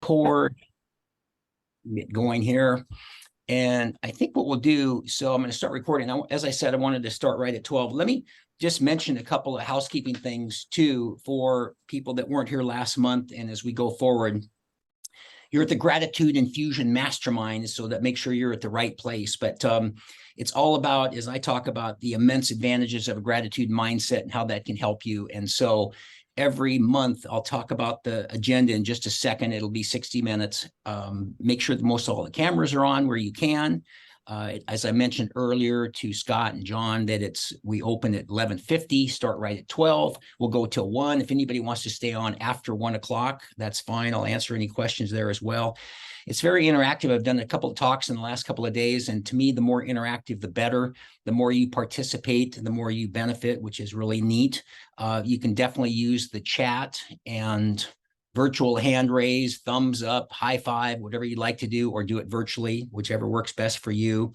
record, get going here. And I think what we'll do, so I'm going to start recording. Now, as I said, I wanted to start right at 12. Let me just mention a couple of housekeeping things too for people that weren't here last month. And as we go forward, you're at the Gratitude Infusion Mastermind, so that make sure you're at the right place. But it's all about, as I talk about, the immense advantages of a gratitude mindset and how that can help you. And so every month, I'll talk about the agenda in just a second. It'll be 60 minutes. Make sure that most of all the cameras are on where you can. As I mentioned earlier to Scott and John, that we open at 11:50, start right at 12. We'll go till 1. If anybody wants to stay on after 1 o'clock, that's fine. I'll answer any questions there as well. It's very interactive. I've done a couple of talks in the last couple of days, and to me, the more interactive, the better. The more you participate, the more you benefit, which is really neat. You can definitely use the chat and virtual hand raise, thumbs up, high five, whatever you'd like to do, or do it virtually, whichever works best for you.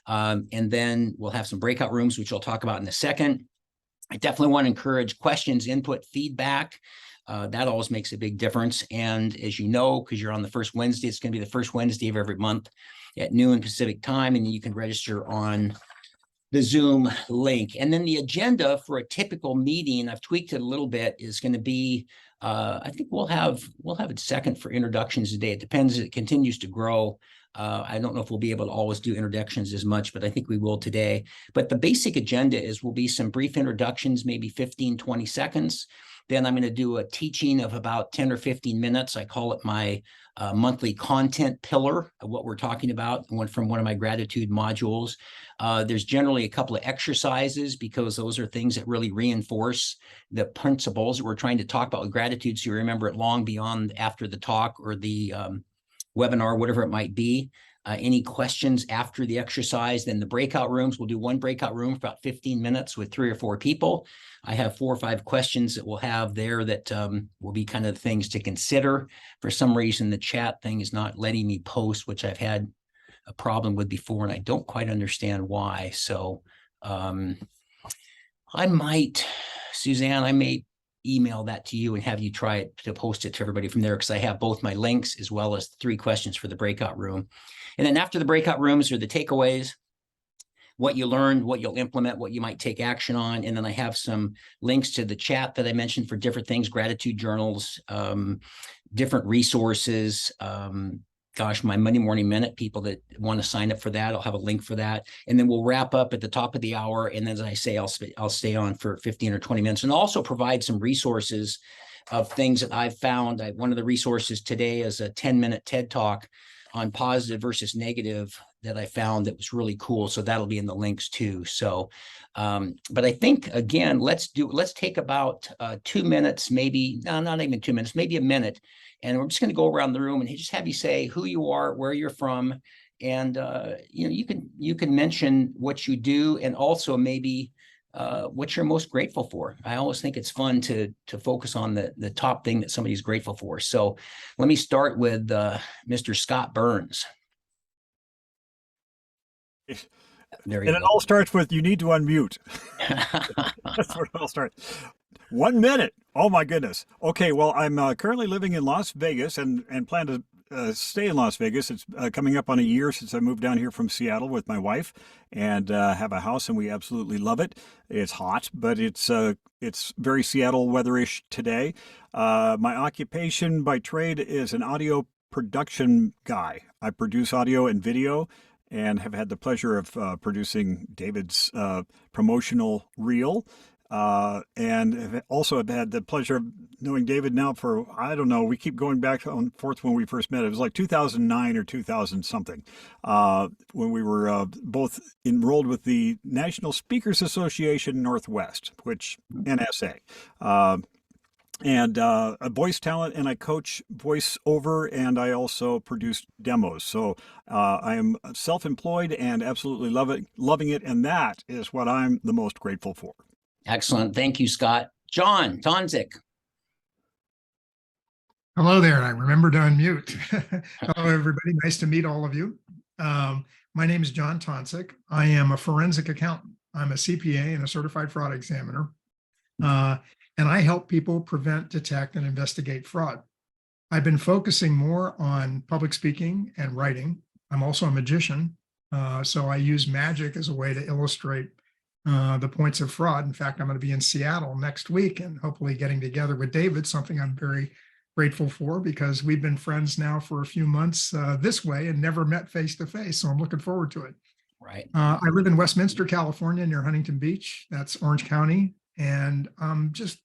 And then we'll have some breakout rooms, which I'll talk about in a second. I definitely want to encourage questions, input, feedback. That always makes a big difference. And as you know, because you're on the first Wednesday, it's going to be the first Wednesday of every month at noon Pacific time, and you can register on the Zoom link. And then the agenda for a typical meeting, I've tweaked it a little bit, is going to be, I think we'll have a second for introductions today. It depends. It continues to grow. I don't know if we'll be able to always do introductions as much, but I think we will today. But the basic agenda will be some brief introductions, maybe 15, 20 seconds. Then I'm going to do a teaching of about 10 or 15 minutes. I call it my monthly content pillar of what we're talking about, from one of my gratitude modules. There's generally a couple of exercises because those are things that really reinforce the principles that we're trying to talk about with gratitude, so you remember it long beyond after the talk or the webinar, whatever it might be. Any questions after the exercise, then the breakout rooms, we'll do one breakout room for about 15 minutes with 3 or 4 people. I have 4 or 5 questions that we'll have there that will be kind of things to consider. For some reason, the chat thing is not letting me post, which I've had a problem with before, and I don't quite understand why. So I might, Suzanne, I may email that to you and have you try it to post it to everybody from there, because I have both my links as well as 3 questions for the breakout room. And then after the breakout rooms are the takeaways, what you learned, what you'll implement, what you might take action on. And then I have some links to the chat that I mentioned for different things, gratitude journals, different resources. Gosh, my Monday Morning Minute, people that want to sign up for that, I'll have a link for that. And then we'll wrap up at the top of the hour. And then, as I say, I'll stay on for 15 or 20 minutes and also provide some resources of things that I've found. One of the resources today is a 10-minute TED Talk on positive versus negative that I found that was really cool. So that'll be in the links too. So, but I think, again, let's take about 2 minutes, maybe, no, not even 2 minutes, maybe a minute. And we're just going to go around the room and just have you say who you are, where you're from. And, you can mention what you do and also maybe what you're most grateful for. I always think it's fun to focus on the top thing that somebody's grateful for. So let me start with Mr. Scott Burns. There you go. It all starts with, you need to unmute. That's where it all starts. 1 minute. Oh my goodness. Okay. Well, I'm currently living in Las Vegas and plan to stay in Las Vegas. It's coming up on a year since I moved down here from Seattle with my wife, and have a house, and we absolutely love it. It's hot, but it's very Seattle weatherish today. My occupation by trade is an audio production guy. I produce audio and video, and have had the pleasure of producing David's promotional reel. And have also have had the pleasure of knowing David now for, I don't know, we keep going back and forth when we first met. It was like 2009 or 2000 something, when we were both enrolled with the National Speakers Association Northwest, which NSA. And a voice talent, and I coach voiceover, and I also produce demos. So I am self-employed and absolutely loving it, and that is what I'm the most grateful for. Excellent. Thank you, Scott. John Tonzik. Hello there. I remembered to unmute. Hello, everybody. Nice to meet all of you. My name is John Tonzik. I am a forensic accountant. I'm a CPA and a certified fraud examiner. And I help people prevent, detect, and investigate fraud. I've been focusing more on public speaking and writing. I'm also a magician, so I use magic as a way to illustrate the points of fraud. In fact, I'm going to be in Seattle next week and hopefully getting together with David, something I'm very grateful for because we've been friends now for a few months this way and never met face to face. So I'm looking forward to it. Right. I live in Westminster, California, near Huntington Beach. That's Orange County. And I'm just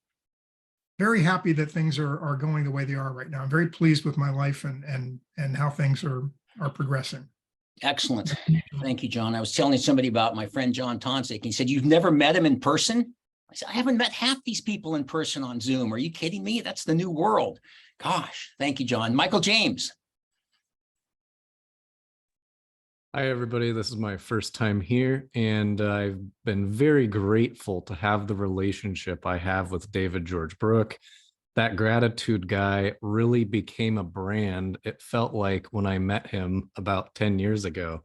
very happy that things are going the way they are right now. I'm very pleased with my life and how things are progressing. Excellent. Thank you, John. I was telling somebody about my friend John Tonsick. He said, "You've never met him in person?" I said, "I haven't met half these people in person on Zoom. Are you kidding me? That's the new world." Gosh, thank you, John. Michael James. Hi, everybody. This is my first time here, and I've been very grateful to have the relationship I have with David George Brooke. That gratitude guy really became a brand. It felt like when I met him about 10 years ago,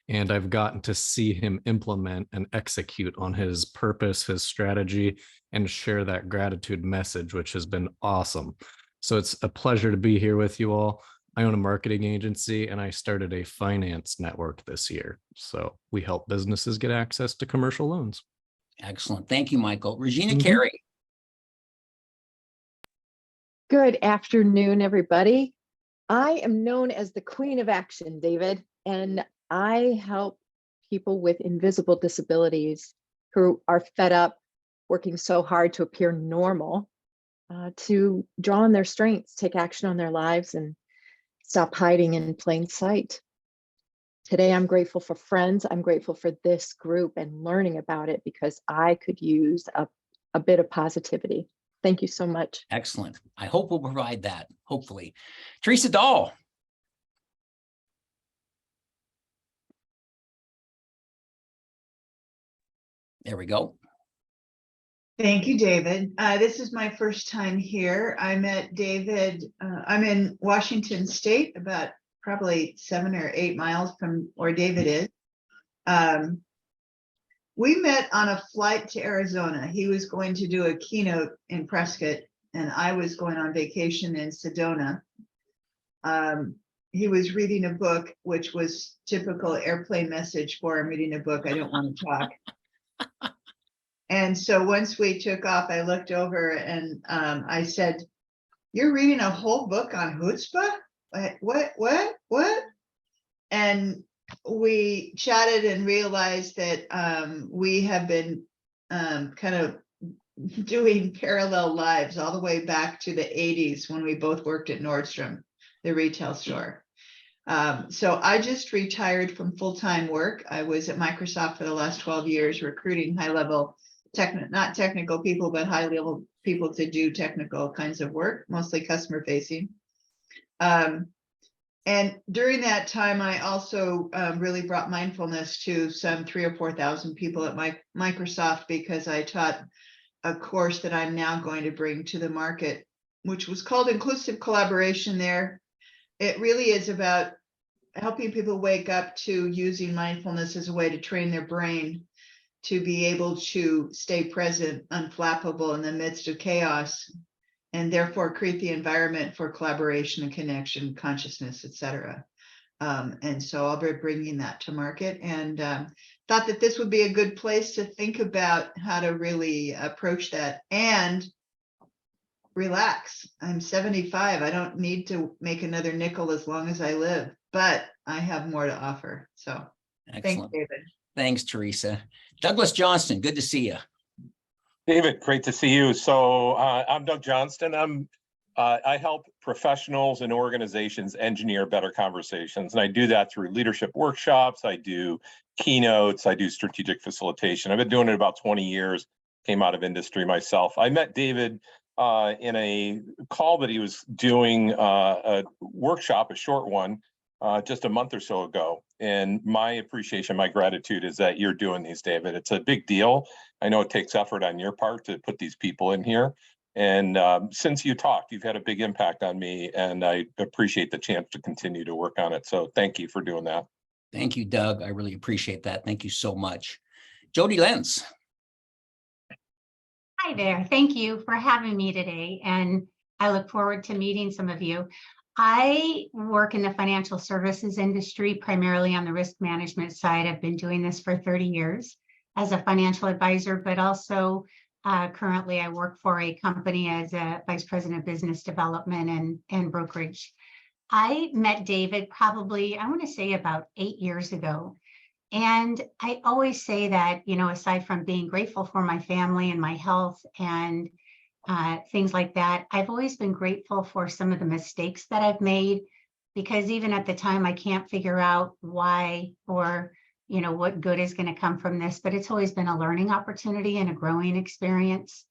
and I've gotten to see him implement and execute on his purpose, his strategy, and share that gratitude message, which has been awesome. So it's a pleasure to be here with you all. I own a marketing agency and I started a finance network this year. So we help businesses get access to commercial loans. Excellent. Thank you, Michael. Regina Mhm. Carey. Good afternoon, everybody. I am known as the Queen of Action, David, and I help people with invisible disabilities who are fed up working so hard to appear normal to draw on their strengths, take action on their lives, and stop hiding in plain sight. Today, I'm grateful for friends. I'm grateful for this group and learning about it because I could use a bit of positivity. Thank you so much. Excellent. I hope we'll provide that, hopefully. Teresa Dahl. There we go. Thank you, David. This is my first time here. I met David. I'm in Washington State, about probably 7 or 8 miles from where David is. We met on a flight to Arizona. He was going to do a keynote in Prescott, and I was going on vacation in Sedona. He was reading a book, which was typical airplane message for him, reading a book. I don't want to talk. And so once we took off, I looked over and I said, "You're reading a whole book on chutzpah? What? And we chatted and realized that we have been kind of doing parallel lives all the way back to the 80s when we both worked at Nordstrom, the retail store. So I just retired from full-time work. I was at Microsoft for the last 12 years, recruiting high-level not technical people, but high-level people to do technical kinds of work, mostly customer facing. And during that time, I also really brought mindfulness to some 3,000 or 4,000 people at Microsoft because I taught a course that I'm now going to bring to the market, which was called Inclusive Collaboration there. It really is about helping people wake up to using mindfulness as a way to train their brain to be able to stay present, unflappable in the midst of chaos, and therefore create the environment for collaboration and connection, consciousness, etc. And so I'll be bringing that to market, and thought that this would be a good place to think about how to really approach that and relax. I'm 75. I don't need to make another nickel as long as I live, but I have more to offer. So thanks, David. Thanks, Teresa. Douglas Johnston, good to see you. David, great to see you. So I'm Doug Johnston. I help professionals and organizations engineer better conversations. And I do that through leadership workshops. I do keynotes. I do strategic facilitation. I've been doing it about 20 years, came out of industry myself. I met David in a call that he was doing a workshop, a short one, just a month or so ago. And my appreciation, my gratitude is that you're doing these, David. It's a big deal. I know it takes effort on your part to put these people in here. And since you talked, you've had a big impact on me, and I appreciate the chance to continue to work on it. So thank you for doing that. Thank you, Doug. I really appreciate that. Thank you so much. Jody Lenz. Hi there. Thank you for having me today. And I look forward to meeting some of you. I work in the financial services industry, primarily on the risk management side. I've been doing this for 30 years as a financial advisor, but also currently I work for a company as a vice president of business development and brokerage. I met David probably, I want to say about 8 years ago. And I always say that, you know, aside from being grateful for my family and my health and things like that, I've always been grateful for some of the mistakes that I've made, because even at the time, I can't figure out why or, you know, what good is going to come from this, but it's always been a learning opportunity and a growing experience.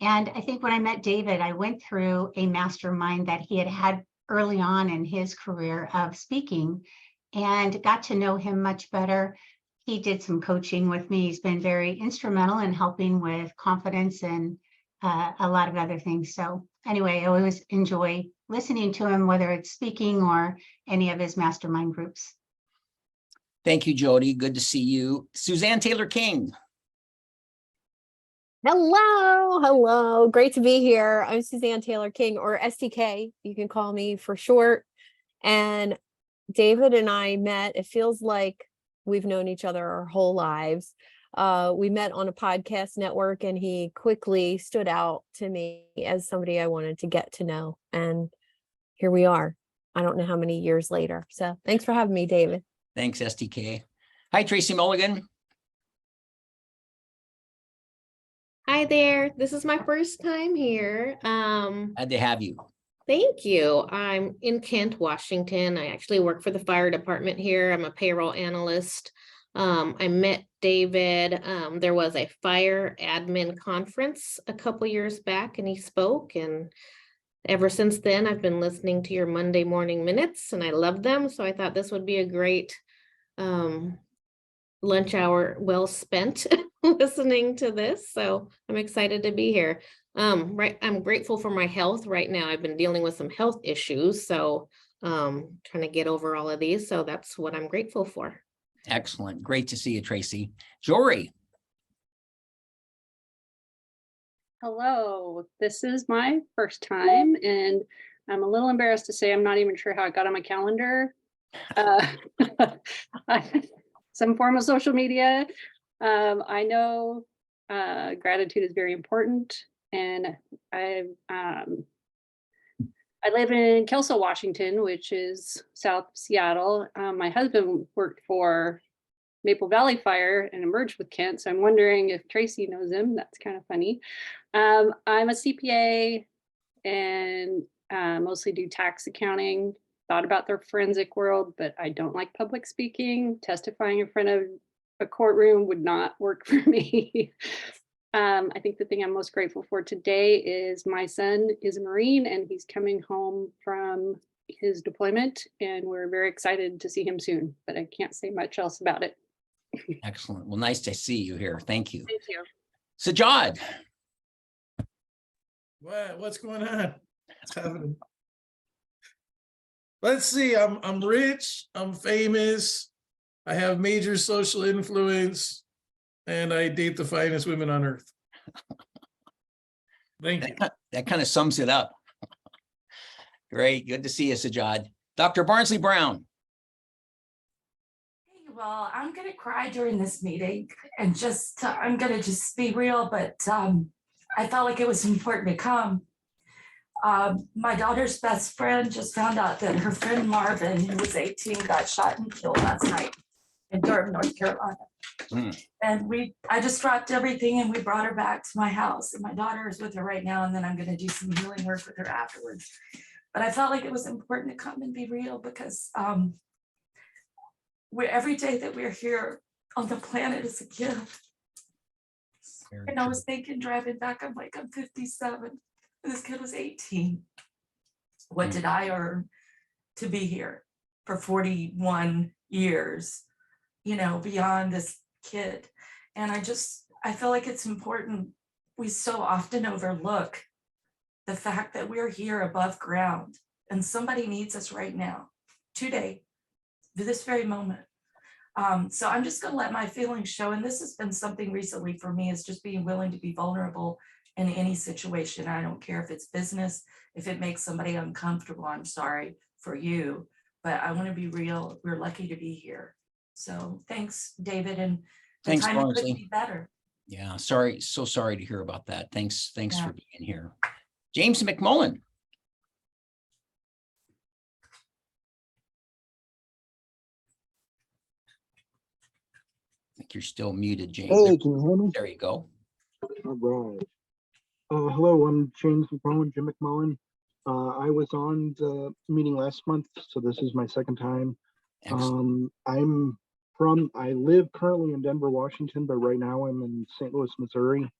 And I think when I met David, I went through a mastermind that he had had early on in his career of speaking and got to know him much better. He did some coaching with me. He's been very instrumental in helping with confidence and a lot of other things. So anyway, I always enjoy listening to him, whether it's speaking or any of his mastermind groups. Thank you, Jody. Good to see you. Suzanne Taylor King. Hello. Great to be here. I'm Suzanne Taylor King, or STK, you can call me for short. And David and I met, it feels like we've known each other our whole lives. We met on a podcast network, and he quickly stood out to me as somebody I wanted to get to know. And here we are. I don't know how many years later. So thanks for having me, David. Thanks, STK. Hi, Tracy Mulligan. Hi there. This is my first time here. Glad to have you. Thank you. I'm in Kent, Washington. I actually work for the fire department here. I'm a payroll analyst. I met David. There was a fire admin conference a couple years back, and he spoke. And ever since then, I've been listening to your Monday morning minutes, and I love them. So I thought this would be a great lunch hour well spent listening to this. So I'm excited to be here. I'm grateful for my health right now. I've been dealing with some health issues, so trying to get over all of these. So that's what I'm grateful for. Excellent. Great to see you, Tracy. Jory. Hello, this is my first time, and I'm a little embarrassed to say I'm not even sure how it got on my calendar. Some form of social media. I know gratitude is very important, and I live in Kelso, Washington, which is south Seattle. My husband worked for Maple Valley Fire and emerged with Kent, so I'm wondering if Tracy knows him. That's kind of funny. I'm a CPA and mostly do tax accounting. Thought about the forensic world, but I don't like public speaking. Testifying in front of a courtroom would not work for me. I think the thing I'm most grateful for today is my son is a Marine, and he's coming home from his deployment, and we're very excited to see him soon, but I can't say much else about it. Excellent. Well, nice to see you here. Thank you. Thank you. Sajad. What's going on? What's happening? Let's see. I'm rich. I'm famous. I have major social influence, and I date the finest women on earth. Thank you. That kind of sums it up. Great. Good to see you, Sajad. Dr. Barnsley Brown. Hey, well, I'm going to cry during this meeting, and I'm going to just be real, but I felt like it was important to come. My daughter's best friend just found out that her friend Marvin, who was 18, got shot and killed last night in Durham, North Carolina. And I just dropped everything and we brought her back to my house, and my daughter is with her right now, and then I'm going to do some healing work with her afterwards. But I felt like it was important to come and be real, because every day that we're here on the planet is a gift. And I was thinking, driving back, I'm 57. This kid was 18. What did I earn to be here for 41 years, beyond this kid? And I feel like it's important. We so often overlook the fact that we're here above ground, and somebody needs us right now, today, this very moment. So I'm just going to let my feelings show. And this has been something recently for me, is just being willing to be vulnerable in any situation. I don't care if it's business, if it makes somebody uncomfortable, I'm sorry for you, but I want to be real. We're lucky to be here. So thanks, David. And the Thanks, timing couldn't Barnsley. be better. Yeah, sorry. So sorry to hear about that. Thanks Yeah. for being here. James McMullen. I think you're still muted, James. Hey, can you hear me? There you go. All right. Hello, I'm James McMullen, Jim McMullen. I was on the meeting last month, so this is my second time. Excellent. I live currently in Denver, Washington, but right now I'm in St. Louis, Missouri.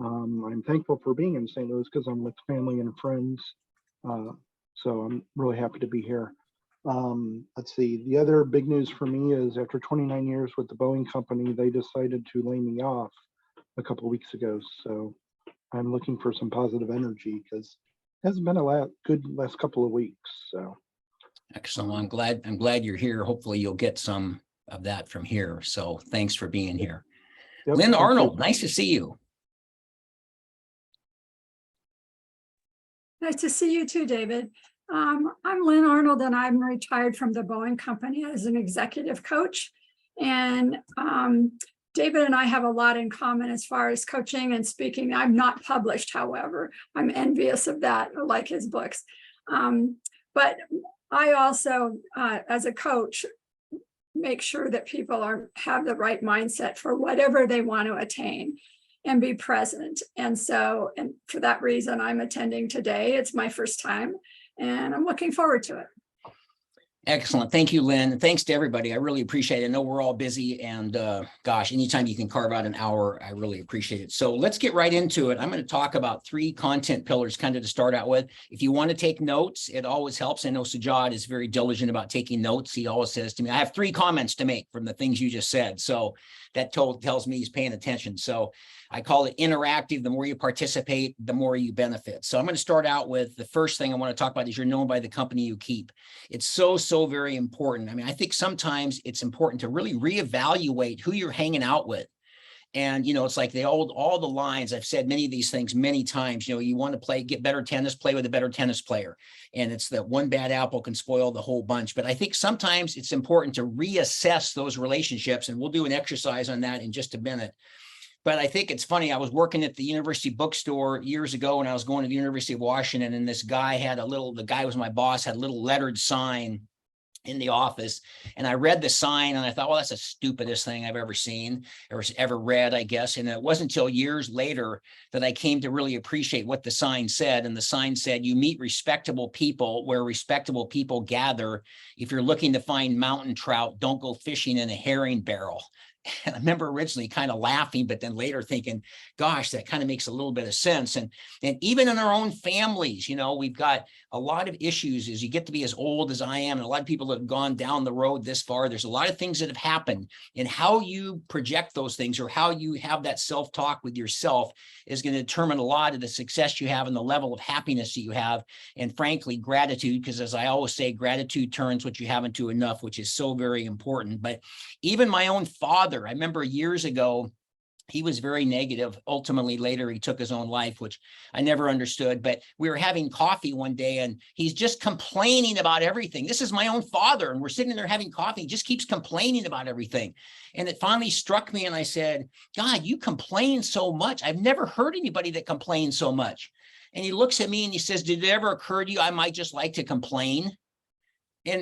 I'm thankful for being in St. Louis because I'm with family and friends. So I'm really happy to be here. Let's see, the other big news for me is after 29 years with the Boeing company, they decided to lay me off a couple of weeks ago. So I'm looking for some positive energy because it hasn't been a good last couple of weeks. So Excellent. I'm glad you're here. Hopefully you'll get some of that from here. So thanks for being here. yep, Lynn thank you. Arnold, nice to see you. Nice to see you too, David. I'm Lynn Arnold, and I'm retired from the Boeing company as an executive coach. And David and I have a lot in common as far as coaching and speaking. I'm not published, however. I'm envious of that. I like his books. But I also, as a coach, make sure that people have the right mindset for whatever they want to attain and be present. And so, and for that reason, I'm attending today. It's my first time, and I'm looking forward to it. Excellent. Thank you, Lynn. And thanks to everybody. I really appreciate it. I know we're all busy, and gosh, anytime you can carve out an hour, I really appreciate it. So let's get right into it. I'm going to talk about 3 content pillars kind of to start out with. If you want to take notes, it always helps. I know Sajad is very diligent about taking notes. He always says to me, I have 3 comments to make from the things you just said. So that tells me he's paying attention. So I call it interactive. The more you participate, the more you benefit. So I'm going to start out with the first thing I want to talk about is you're known by the company you keep. It's so very important. I mean, I think sometimes it's important to really reevaluate who you're hanging out with. And, you know, it's like all the lines. I've said many of these things many times. You know, you want to get better tennis, play with a better tennis player. And it's that one bad apple can spoil the whole bunch. But I think sometimes it's important to reassess those relationships. And we'll do an exercise on that in just a minute. But I think it's funny. I was working at the university bookstore years ago when I was going to the University of Washington, and this guy had the guy was my boss, had a little lettered sign in the office. And I read the sign and I thought, well, that's the stupidest thing I've ever seen or ever read, I guess. And it wasn't until years later that I came to really appreciate what the sign said. And the sign said, you meet respectable people where respectable people gather. If you're looking to find mountain trout, don't go fishing in a herring barrel. And I remember originally kind of laughing, but then later thinking, gosh, that kind of makes a little bit of sense. And even in our own families, you know, we've got a lot of issues as you get to be as old as I am. And a lot of people have gone down the road this far. There's a lot of things that have happened, and how you project those things or how you have that self-talk with yourself is going to determine a lot of the success you have and the level of happiness that you have. And frankly, gratitude, because as I always say, gratitude turns what you have into enough, which is so very important. But even my own father, I remember years ago, he was very negative. Ultimately, later, he took his own life, which I never understood. But we were having coffee one day, and he's just complaining about everything. This is my own father, and we're sitting there having coffee. He just keeps complaining about everything. And it finally struck me, and I said, God, you complain so much. I've never heard anybody that complains so much. And he looks at me and he says, did it ever occur to you I might just like to complain?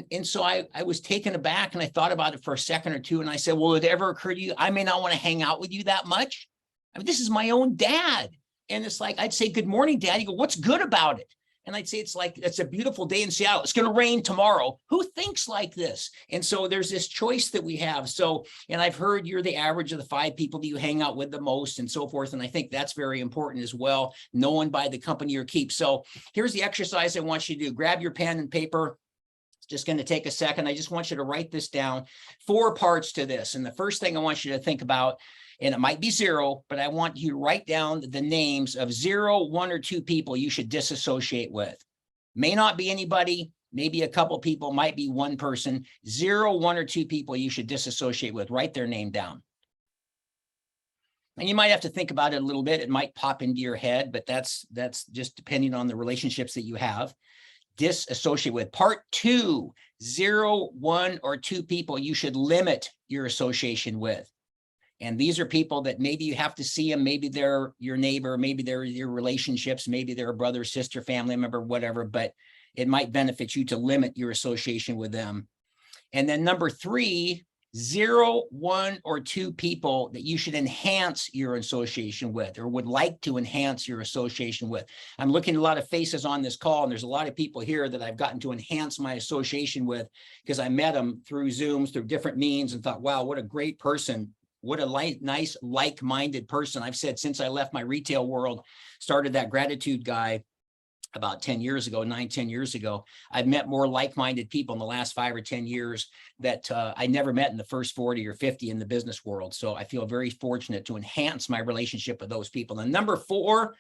And so I was taken aback, and I thought about it for a second or two. And I said, well, did it ever occur to you I may not want to hang out with you that much? I mean, this is my own dad. And it's like, I'd say, good morning, Dad. He'd go, what's good about it? And I'd say, it's like, it's a beautiful day in Seattle. It's going to rain tomorrow. Who thinks like this? And so there's this choice that we have. So, and I've heard you're the average of the 5 people that you hang out with the most and so forth. And I think that's very important as well. Known by the company you keep. So here's the exercise I want you to do. Grab your pen and paper. It's just going to take a second. I just want you to write this down. 4 parts to this. And the first thing I want you to think about, and it might be 0, but I want you to write down the names of 0, 1, or 2 people you should disassociate with. May not be anybody, maybe a couple people, might be 1 person. 0, 1, or 2 people you should disassociate with. Write their name down. And you might have to think about it a little bit. It might pop into your head, but that's just depending on the relationships that you have. Disassociate with. Part 2, 0, 1, or 2 people you should limit your association with. And these are people that maybe you have to see them. Maybe they're your neighbor, maybe they're your relationships, maybe they're a brother, sister, family member, whatever, but it might benefit you to limit your association with them. And then number 3, 0, 1, or 2 people that you should enhance your association with or would like to enhance your association with. I'm looking at a lot of faces on this call, and there's a lot of people here that I've gotten to enhance my association with because I met them through Zooms, through different means, and thought, wow, what a great person. What a nice, like-minded person. I've said since I left my retail world, started that gratitude guy about 10 years ago, 9-10 years ago, I've met more like-minded people in the last 5 or 10 years that I never met in the first 40 or 50 in the business world. So I feel very fortunate to enhance my relationship with those people. And number 4,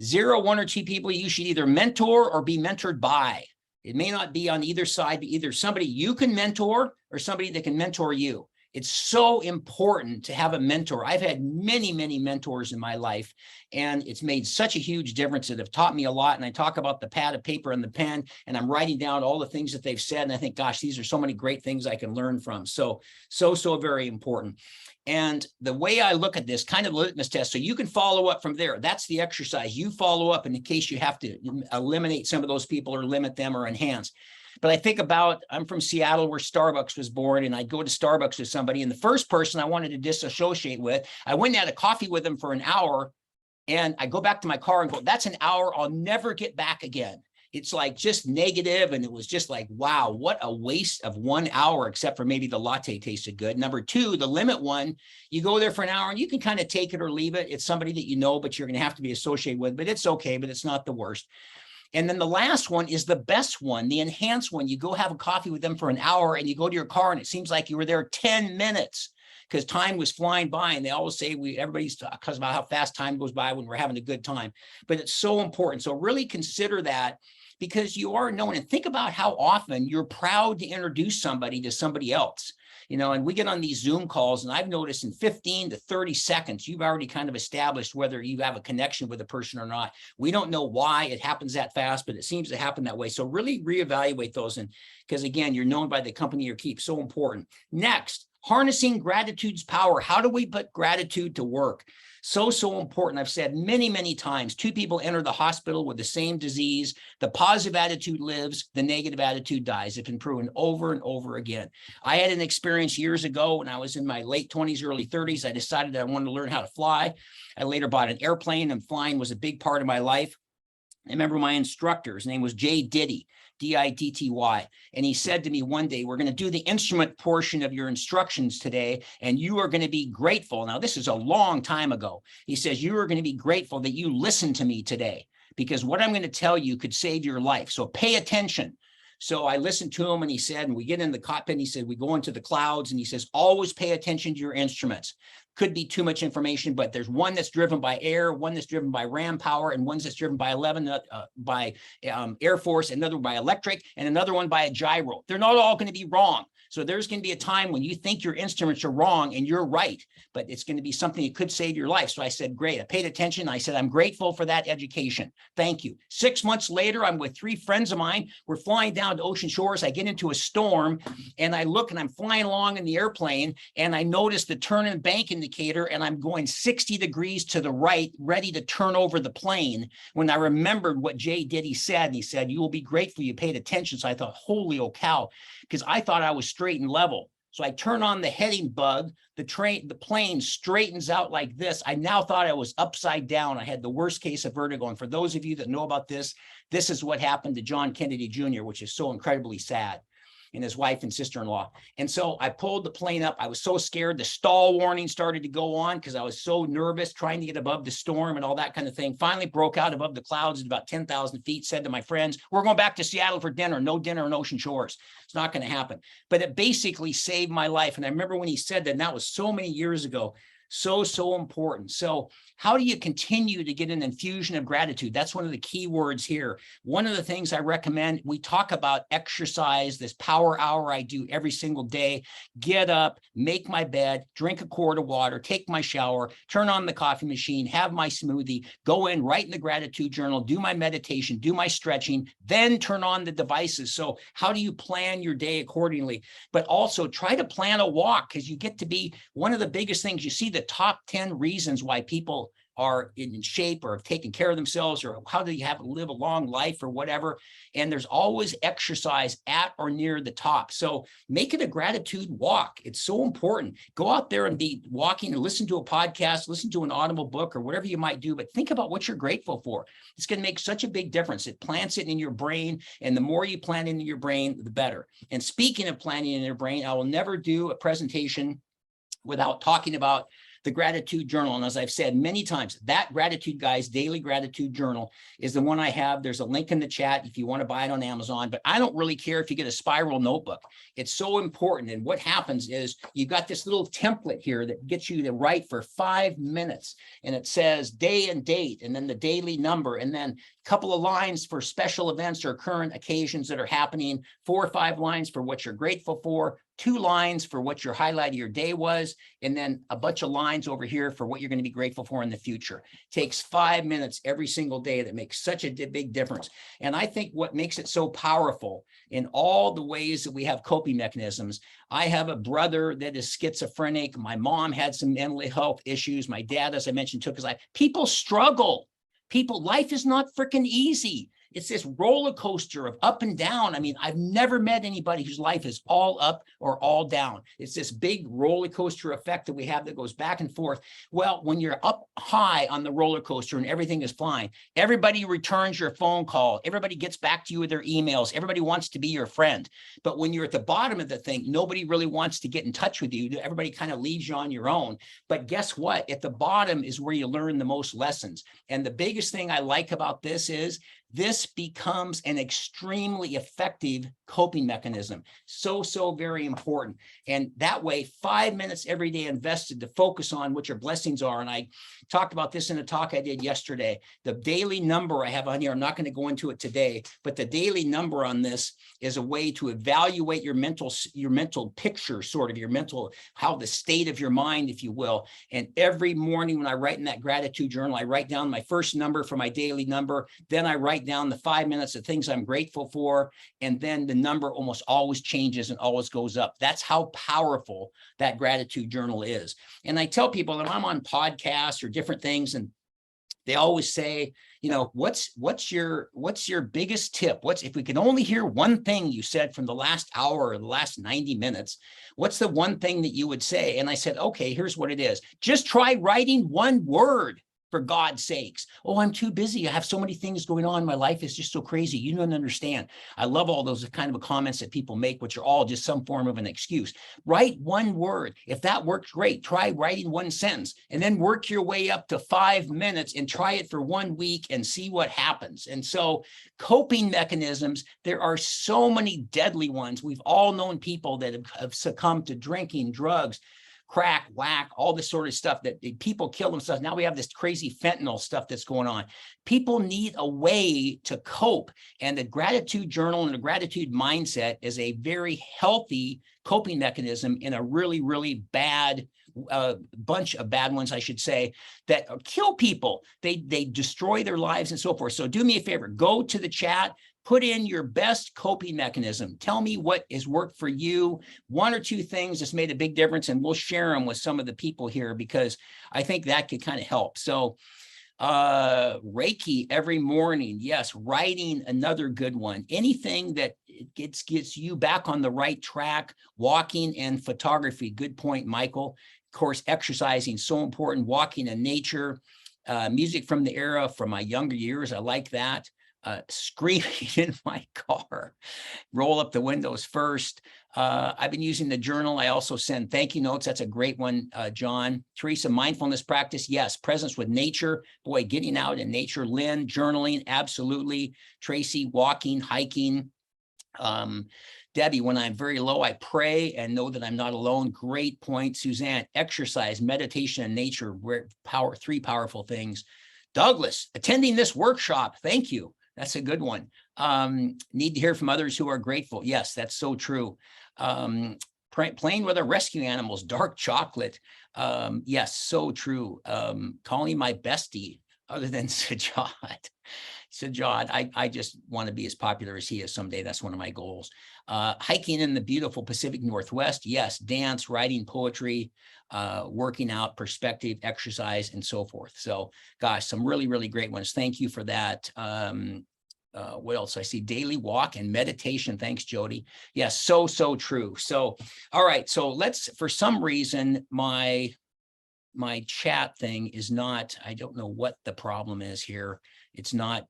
0, 1, or 2 people you should either mentor or be mentored by. It may not be on either side, but either somebody you can mentor or somebody that can mentor you. It's so important to have a mentor. I've had many, many mentors in my life, and it's made such a huge difference that have taught me a lot. And I talk about the pad of paper and the pen, and I'm writing down all the things that they've said. And I think, gosh, these are so many great things I can learn from. So very important. And the way I look at this kind of litmus test, so you can follow up from there. That's the exercise. You follow up, and in case you have to eliminate some of those people or limit them or enhance. But I think about, I'm from Seattle where Starbucks was born, and I'd go to Starbucks with somebody, and the first person I wanted to disassociate with, I went and had a coffee with them for an hour, and I go back to my car and go, that's an hour I'll never get back again. It's like just negative, and it was just like, wow, what a waste of 1 hour, except for maybe the latte tasted good. Number 2, the limit one, you go there for an hour and you can kind of take it or leave it. It's somebody that you know, but you're going to have to be associated with, but it's okay, but it's not the worst. And then the last one is the best one, the enhanced one. You go have a coffee with them for an hour and you go to your car and it seems like you were there 10 minutes because time was flying by. And they always say everybody's talking about how fast time goes by when we're having a good time, but it's so important. So really consider that because you are known, and think about how often you're proud to introduce somebody to somebody else. You know, and we get on these Zoom calls, and I've noticed in 15 to 30 seconds, you've already kind of established whether you have a connection with a person or not. We don't know why it happens that fast, but it seems to happen that way. So really reevaluate those. And because again, you're known by the company you keep, so important. Next, harnessing gratitude's power. How do we put gratitude to work? So important. I've said many, many times, 2 people enter the hospital with the same disease. The positive attitude lives, the negative attitude dies. It's been proven over and over again. I had an experience years ago when I was in my late 20s, early 30s. I decided that I wanted to learn how to fly. I later bought an airplane, and flying was a big part of my life. I remember my instructor, his name was Jay Diddy, D-I-D-T-Y. And he said to me one day, we're going to do the instrument portion of your instructions today, and you are going to be grateful. Now, this is a long time ago. He says, you are going to be grateful that you listened to me today, because what I'm going to tell you could save your life. So pay attention. So I listened to him, and he said, and we get in the cockpit, and he said, we go into the clouds, and he says, always pay attention to your instruments. Could be too much information, but there's one that's driven by air, one that's driven by ram power, and one that's driven by Air Force, another by electric, and another one by a gyro. They're not all going to be wrong. So there's going to be a time when you think your instruments are wrong and you're right, but it's going to be something that could save your life. So I said, great. I paid attention. I said, I'm grateful for that education. Thank you. 6 months later, I'm with 3 friends of mine. We're flying down to Ocean Shores. I get into a storm, and I look, and I'm flying along in the airplane, and I notice the turn and bank indicator, and I'm going 60 degrees to the right, ready to turn over the plane, when I remembered what Jay Diddy said. And he said, you will be grateful you paid attention. So I thought, holy old cow, because I thought I was straight and level. So I turn on the heading bug, the plane straightens out like this. I now thought I was upside down. I had the worst case of vertigo. And for those of you that know about this, this is what happened to John Kennedy Jr., which is so incredibly sad, and his wife and sister-in-law. And so I pulled the plane up. I was so scared. The stall warning started to go on because I was so nervous trying to get above the storm and all that kind of thing. Finally broke out above the clouds at about 10,000 feet, said to my friends, we're going back to Seattle for dinner. No dinner in Ocean Shores. It's not going to happen. But it basically saved my life. And I remember when he said that, and that was so many years ago. So, so important. So how do you continue to get an infusion of gratitude? That's one of the key words here. One of the things I recommend, we talk about exercise, this power hour I do every single day. Get up, make my bed, drink a quart of water, take my shower, turn on the coffee machine, have my smoothie, go in, write in the gratitude journal, do my meditation, do my stretching, then turn on the devices. So how do you plan your day accordingly? But also try to plan a walk, because you get to be one of the biggest things. You see the top 10 reasons why people are in shape or have taken care of themselves, or how do you have to live a long life or whatever. And there's always exercise at or near the top. So make it a gratitude walk. It's so important. Go out there and be walking and listen to a podcast, listen to an audible book or whatever you might do, but think about what you're grateful for. It's going to make such a big difference. It plants it in your brain, and the more you plant it in your brain, the better. And speaking of planting in your brain, I will never do a presentation without talking about the gratitude journal. And as I've said many times, that Gratitude Guy's Daily Gratitude Journal is the one I have. There's a link in the chat if you want to buy it on Amazon, but I don't really care if you get a spiral notebook. It's so important. And what happens is you've got this little template here that gets you to write for 5 minutes, and it says day and date, and then the daily number, and then a couple of lines for special events or current occasions that are happening, 4 or 5 lines for what you're grateful for, 2 lines for what your highlight of your day was, and then a bunch of lines over here for what you're going to be grateful for in the future. It takes 5 minutes every single day. That makes such a big difference. And I think what makes it so powerful in all the ways that we have coping mechanisms. I have a brother that is schizophrenic. My mom had some mental health issues. My dad, as I mentioned, took his life. People struggle. Life is not freaking easy. It's this roller coaster of up and down. I mean, I've never met anybody whose life is all up or all down. It's this big roller coaster effect that we have that goes back and forth. Well, when you're up high on the roller coaster and everything is fine, everybody returns your phone call. Everybody gets back to you with their emails. Everybody wants to be your friend. But when you're at the bottom of the thing, nobody really wants to get in touch with you. Everybody kind of leaves you on your own. But guess what? At the bottom is where you learn the most lessons. And the biggest thing I like about this is this becomes an extremely effective coping mechanism. So very important. And that way, 5 minutes every day invested to focus on what your blessings are. And I talked about this in a talk I did yesterday. The daily number I have on here, I'm not going to go into it today, but the daily number on this is a way to evaluate your mental picture, sort of your mental, how the state of your mind, if you will. And every morning when I write in that gratitude journal, I write down my first number for my daily number. Then I write down the 5 minutes of things I'm grateful for. And then the number almost always changes and always goes up. That's how powerful that gratitude journal is. And I tell people that I'm on podcasts or different things, and they always say, you know, what's your biggest tip? If we could only hear one thing you said from the last hour or the last 90 minutes, what's the one thing that you would say? And I said, okay, here's what it is. Just try writing one word. For God's sakes. Oh, I'm too busy. I have so many things going on. My life is just so crazy. You don't understand. I love all those kind of comments that people make, which are all just some form of an excuse. Write one word. If that works, great. Try writing one sentence and then work your way up to 5 minutes and try it for 1 week and see what happens. And so coping mechanisms, there are so many deadly ones. We've all known people that have succumbed to drinking, drugs, crack, whack, all this sort of stuff that people kill themselves. Now we have this crazy fentanyl stuff that's going on. People need a way to cope. And the gratitude journal and the gratitude mindset is a very healthy coping mechanism in a really, really bad bunch of bad ones, I should say, that kill people. They destroy their lives and so forth. So do me a favor, go to the chat, put in your best coping mechanism. Tell me what has worked for you. 1 or 2 things that's made a big difference, and we'll share them with some of the people here because I think that could kind of help. So Reiki every morning. Yes. Writing, another good one. Anything that gets you back on the right track. Walking and photography. Good point, Michael. Of course, exercising, so important. Walking in nature. Music from the era from my younger years. I like that. Screaming in my car, roll up the windows first. I've been using the journal. I also send thank you notes. That's a great one, John. Teresa, mindfulness practice. Yes. Presence with nature. Boy, getting out in nature. Lynn, journaling. Absolutely. Tracy, walking, hiking. Debbie, when I'm very low, I pray and know that I'm not alone. Great point. Suzanne, exercise, meditation, and nature, three powerful things. Douglas, attending this workshop. Thank you. That's a good one. Need to hear from others who are grateful. Yes, that's so true. Playing with our rescue animals, dark chocolate. Yes, so true. Calling my bestie other than Sajad. Sajad, I just want to be as popular as he is someday. That's one of my goals. Hiking in the beautiful Pacific Northwest. Yes, dance, writing, poetry, working out, perspective, exercise, and so forth. So gosh, some really, really great ones. Thank you for that. What else? I see daily walk and meditation. Thanks, Jody. Yes, so true. So, all right. So let's, for some reason, my chat thing is not, I don't know what the problem is here. It's not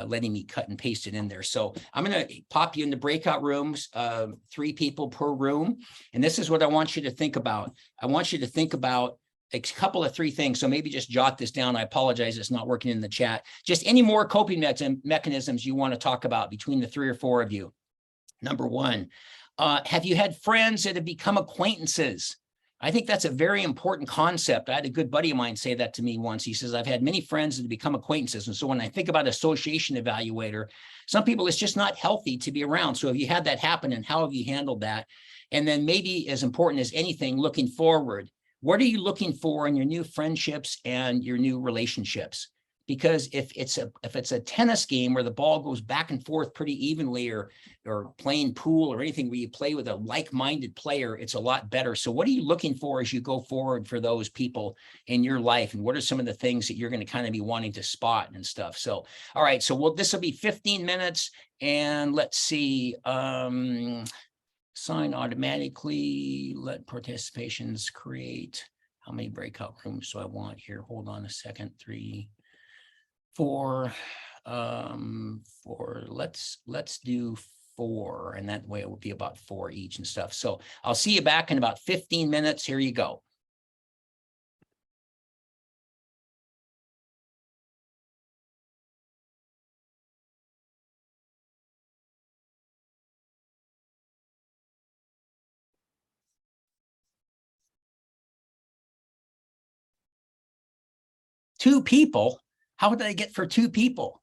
letting me cut and paste it in there. So I'm going to pop you into breakout rooms, 3 people per room. And this is what I want you to think about. I want you to think about a couple of 3 things. So maybe just jot this down. I apologize, it's not working in the chat. Just any more coping mechanisms you want to talk about between the 3 or 4 of you. Number 1, have you had friends that have become acquaintances? I think that's a very important concept. I had a good buddy of mine say that to me once. He says, I've had many friends that have become acquaintances. And so when I think about association evaluator, some people, it's just not healthy to be around. So have you had that happen, and how have you handled that? And then maybe as important as anything, looking forward, what are you looking for in your new friendships and your new relationships? Because if it's a tennis game where the ball goes back and forth pretty evenly, or playing pool or anything where you play with a like-minded player, it's a lot better. So what are you looking for as you go forward for those people in your life? And what are some of the things that you're going to kind of be wanting to spot and stuff? So, all right, so this will be 15 minutes, and let's see, sign automatically, let participations create. How many breakout rooms do I want here? Hold on a second. 3, 4, 4. Let's do 4, and that way it will be about 4 each and stuff. So I'll see you back in about 15 minutes. Here you go. Two people? How did I get for 2 people?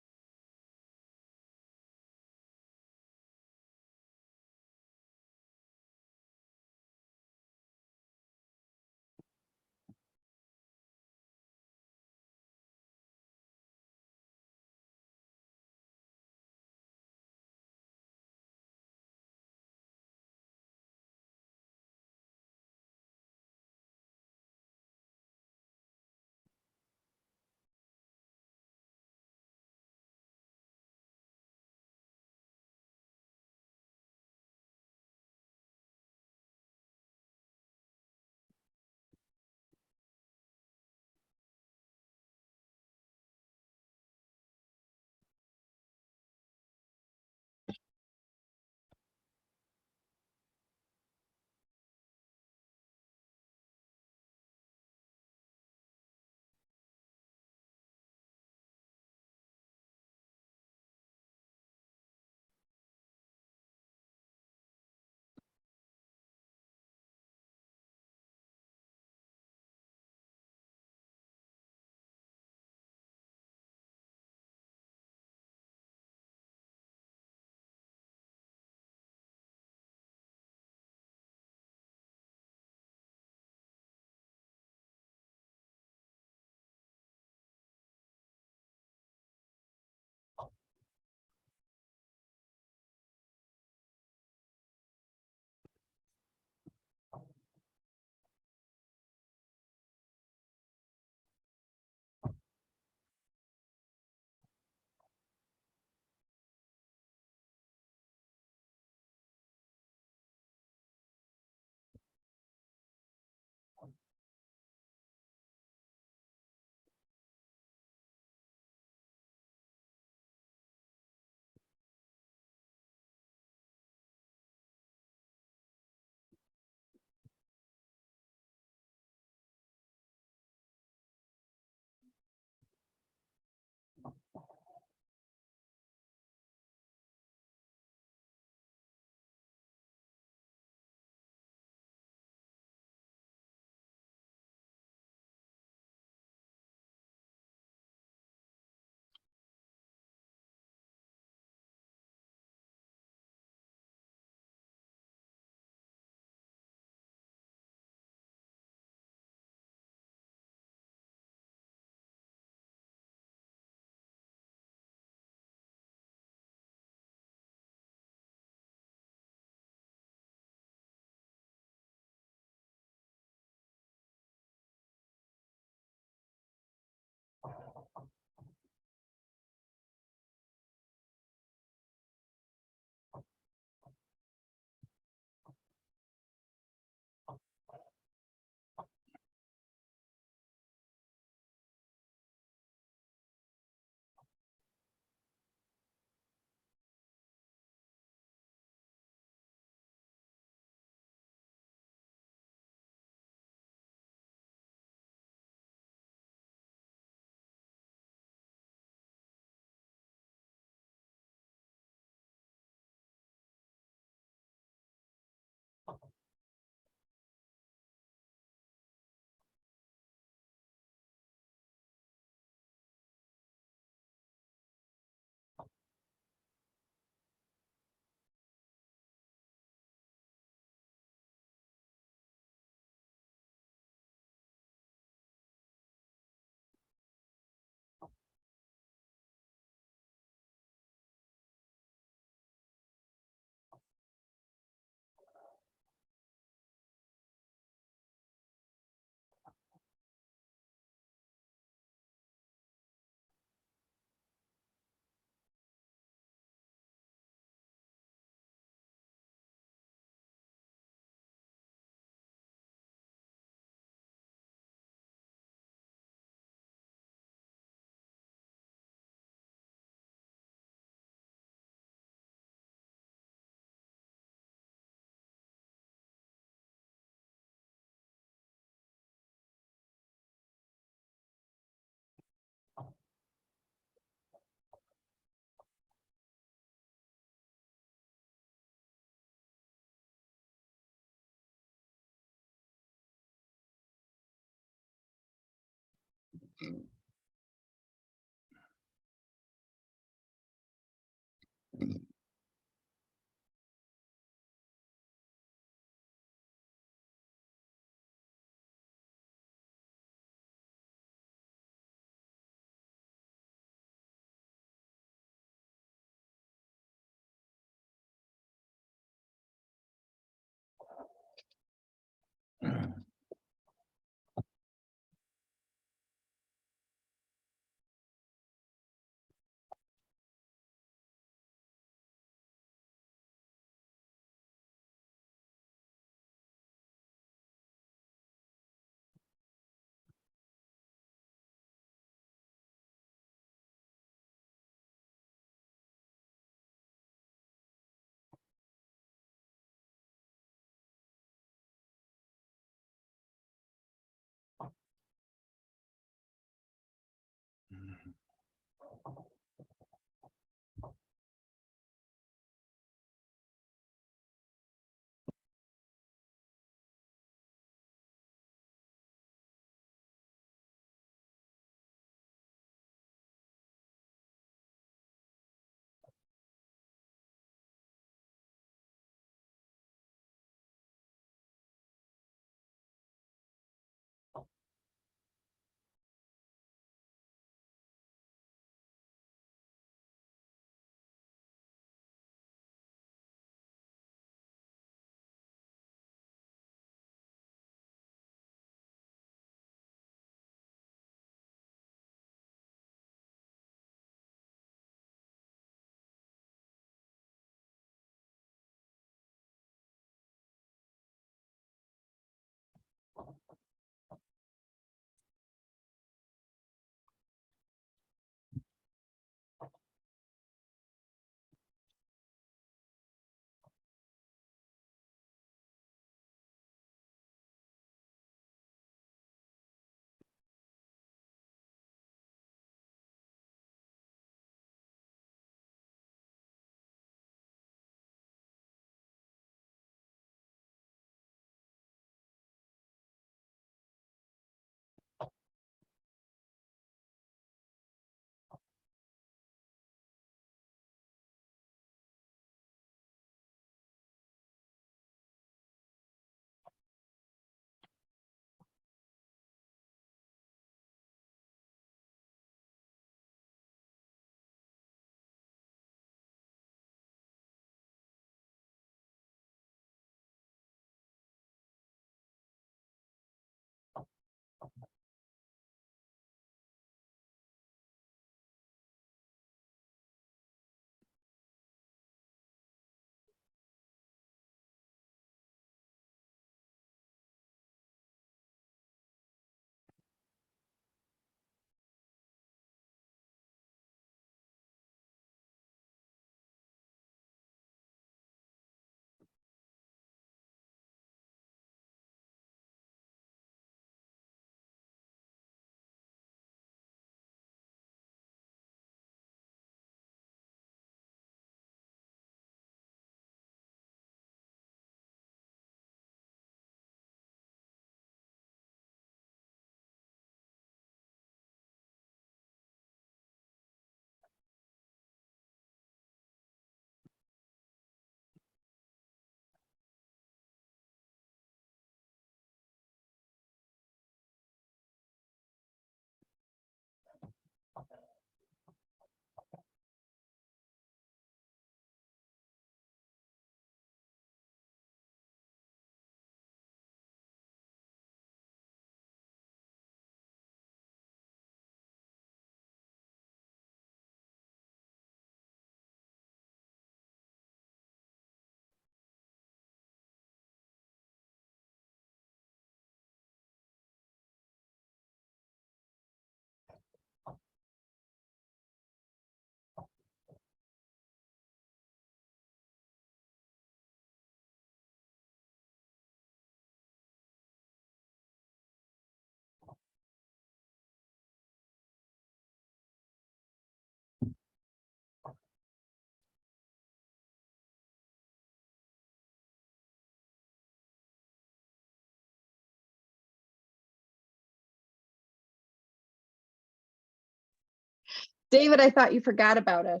David, I thought you forgot about us.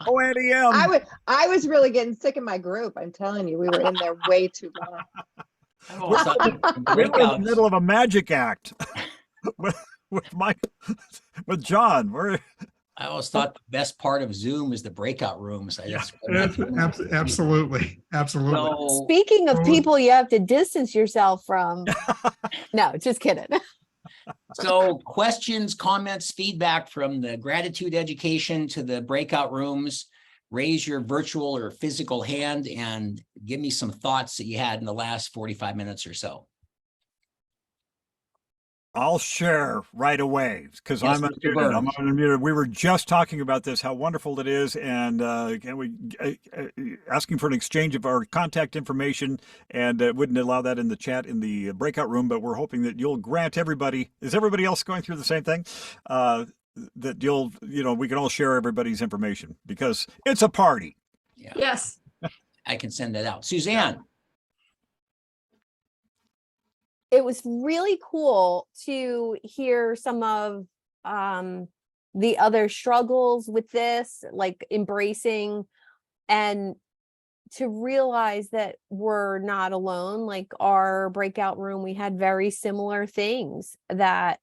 Oh, Andy M. I was really getting sick of my group. I'm telling you, we were in there way too long. I've always thought We were in the breakouts. middle of a magic act with Mike, with John. I always thought the best part of Zoom is the breakout rooms. Absolutely. So, Speaking of people you have to distance yourself from. No, just kidding. so questions, comments, feedback from the gratitude education to the breakout rooms. Raise your virtual or physical hand and give me some thoughts that you had in the last 45 minutes or so. I'll share right away because Yes, I'm Mr. unmuted. I'm Burns. unmuted. We were just talking about this, how wonderful it is, and asking for an exchange of our contact information, and wouldn't allow that in the chat in the breakout room, but we're hoping that you'll grant everybody. Is everybody else going through the same thing? That we can all share everybody's information because it's a party. Yeah. Yes. I can send that out. Suzanne. It was really cool to hear some of the other struggles with this, like embracing, and to realize that we're not alone. Like our breakout room, we had very similar things that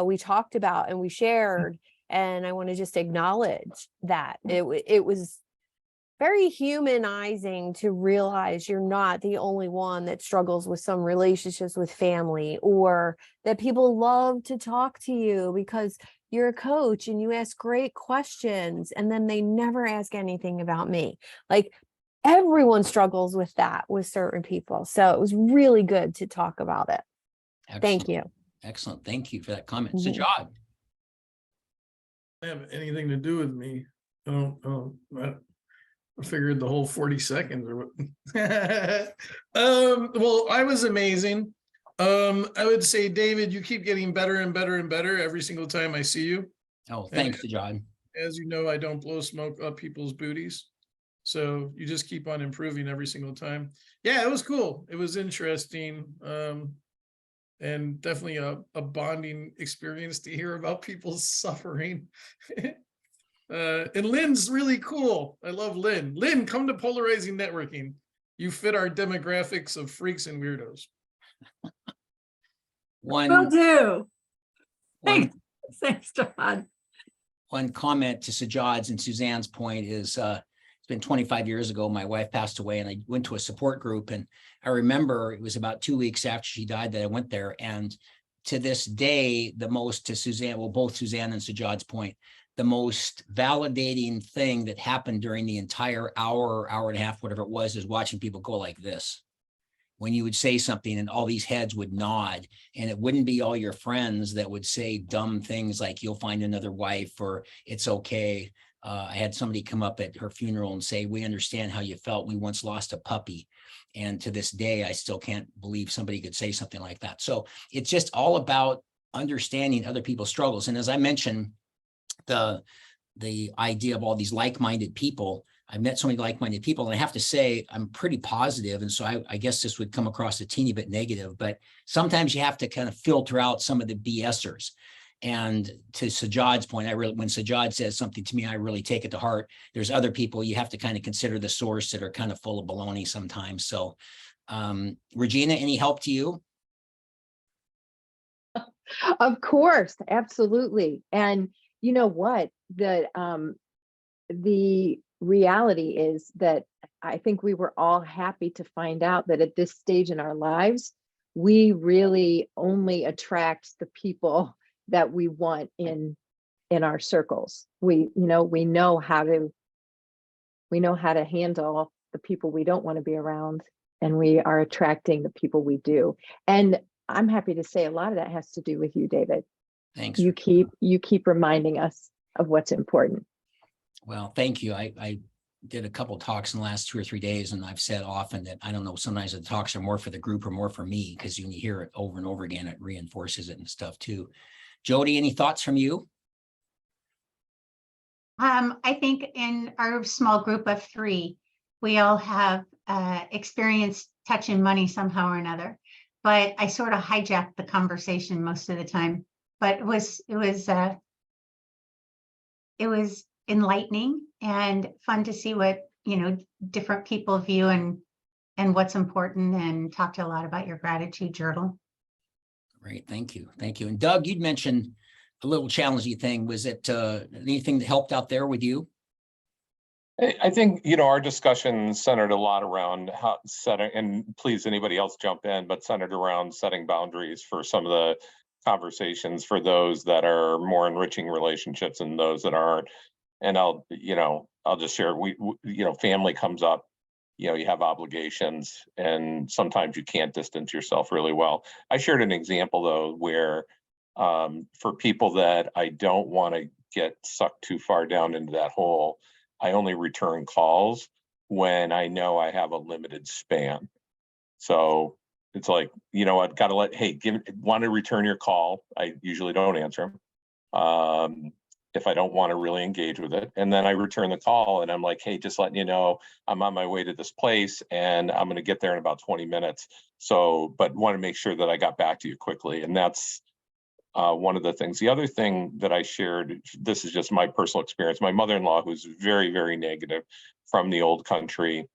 we talked about and we shared. And I want to just acknowledge that it was very humanizing to realize you're not the only one that struggles with some relationships with family, or that people love to talk to you because you're a coach and you ask great questions and then they never ask anything about me. Like everyone struggles with that with certain people. So it was really good to talk about it. Excellent. Thank you. Excellent. Thank you for that comment. Mhm. Sajad. Have anything to do with me. I figured the whole 40 seconds or what. Well, I was amazing. I would say, David, you keep getting better and better and better every single time I see you. Oh, thanks, Sajad. As you know, I don't blow smoke up people's booties. So you just keep on improving every single time. Yeah, it was cool. It was interesting. And definitely a bonding experience to hear about people's suffering. And Lynn's really cool. I love Lynn. Lynn, come to Polarizing Networking. You fit our demographics of freaks and weirdos. Will do. Thanks, John. One comment to Sajad's and Suzanne's point is it's been 25 years ago. My wife passed away and I went to a support group, and I remember it was about 2 weeks after she died that I went there. And to this day, the most, to Suzanne, well, both Suzanne and Sajad's point, the most validating thing that happened during the entire hour or hour and a half, whatever it was, is watching people go like this. When you would say something and all these heads would nod, and it wouldn't be all your friends that would say dumb things like you'll find another wife or it's okay. I had somebody come up at her funeral and say, we understand how you felt. We once lost a puppy. And to this day, I still can't believe somebody could say something like that. So it's just all about understanding other people's struggles. And as I mentioned, the idea of all these like-minded people, I've met so many like-minded people, and I have to say I'm pretty positive. And so I guess this would come across a teeny bit negative, but sometimes you have to kind of filter out some of the BSers. And to Sajad's point, when Sajad says something to me, I really take it to heart. There's other people you have to kind of consider the source that are kind of full of baloney sometimes. So Regina, any help to you? Of course, absolutely. And you know what? The reality is that I think we were all happy to find out that at this stage in our lives, we really only attract the people that we want in our circles. We know how to handle the people we don't want to be around, and we are attracting the people we do. And I'm happy to say a lot of that has to do with you, David. Thanks. You keep reminding us of what's important. Well, thank you. I did a couple talks in the last 2 or 3 days, and I've said often that I don't know, sometimes the talks are more for the group or more for me, because when you hear it over and over again, it reinforces it and stuff too. Jody, any thoughts from you? I think in our small group of 3, we all have experienced touching money somehow or another, but I sort of hijacked the conversation most of the time. But it was it was enlightening and fun to see what, different people view and what's important, and talk to a lot about your gratitude journal. Great, thank you. Thank you. And Doug, you'd mentioned a little challenging thing. Was it anything that helped out there with you? I think, our discussion centered a lot around how setting, and please anybody else jump in, but centered around setting boundaries for some of the conversations for those that are more enriching relationships and those that aren't. And I'll just share, family comes up, you have obligations, and sometimes you can't distance yourself really well. I shared an example though, where for people that I don't want to get sucked too far down into that hole, I only return calls when I know I have a limited span. So it's like, I've got to want to return your call. I usually don't answer them if I don't want to really engage with it. And then I return the call and I'm like, hey, just letting you know, I'm on my way to this place and I'm going to get there in about 20 minutes. So, but want to make sure that I got back to you quickly. And that's one of the things. The other thing that I shared, this is just my personal experience. My mother-in-law, who's very, very negative from the old country,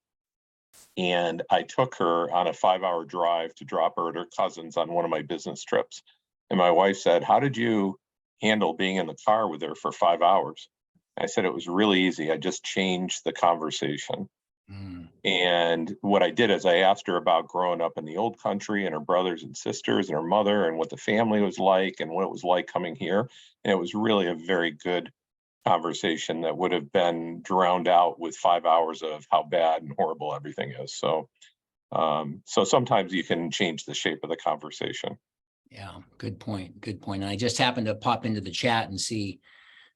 and I took her on a 5-hour drive to drop her at her cousin's on one of my business trips. And my wife said, how did you handle being in the car with her for 5 hours? I said, it was really easy. I just changed the conversation. And what I did is I asked her about growing up in the old country and her brothers and sisters and her mother and what the family was like and what it was like coming here. And it was really a very good conversation that would have been drowned out with 5 hours of how bad and horrible everything is. So, so sometimes you can change the shape of the conversation. Yeah, good point. Good point. And I just happened to pop into the chat and see,